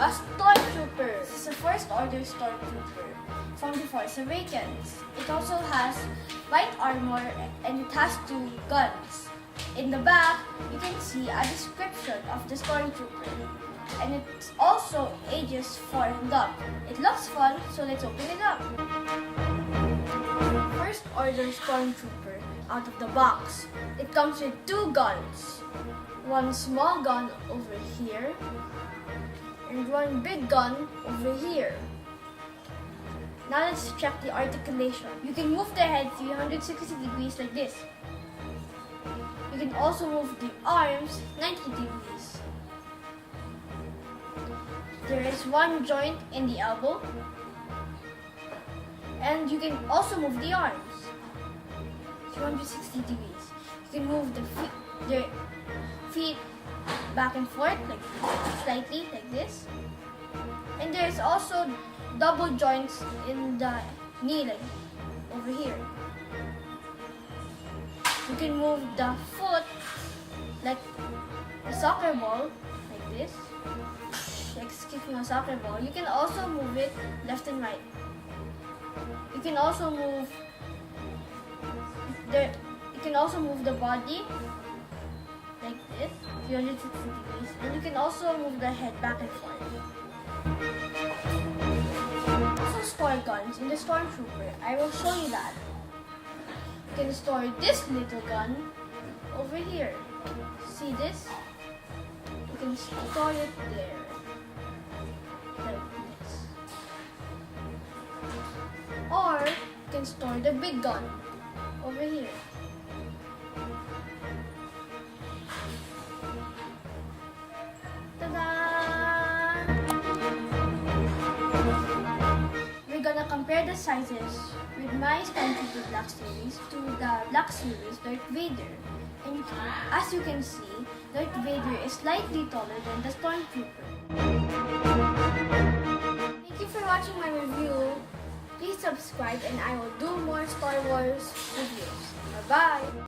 A stormtrooper. This is a first order stormtrooper from the Force Awakens. It also has white armor and it has 2 guns. In the back, you can see a description of the stormtrooper. And it's also ages 4 and up. It looks fun, so let's open it up. First order stormtrooper out of the box. It comes with 2 guns. One small gun over here and one big gun over here. Now let's check the articulation. You can move the head 360 degrees like this. You can also move the arms 90 degrees. There is one joint in the elbow. And you can also move the arms 360 degrees. You can move the feet back and forth like slightly like this. And there is also double joints in the knee like over here. You can move the foot like a soccer ball like this, like kicking a soccer ball. You can also move it left and right. You can also move the body like this, 360 degrees, and you can also move the head back and forth. Also store guns in the stormtrooper. I will show you that. You can store this little gun over here. See this? You can store it there. Like this. Or you can store the big gun over here. We're gonna compare the sizes with my Stormtrooper Black Series to the Black Series Darth Vader. And as you can see, Darth Vader is slightly taller than the Stormtrooper. Thank you for watching my review. Please subscribe and I will do more Star Wars reviews. Bye-bye!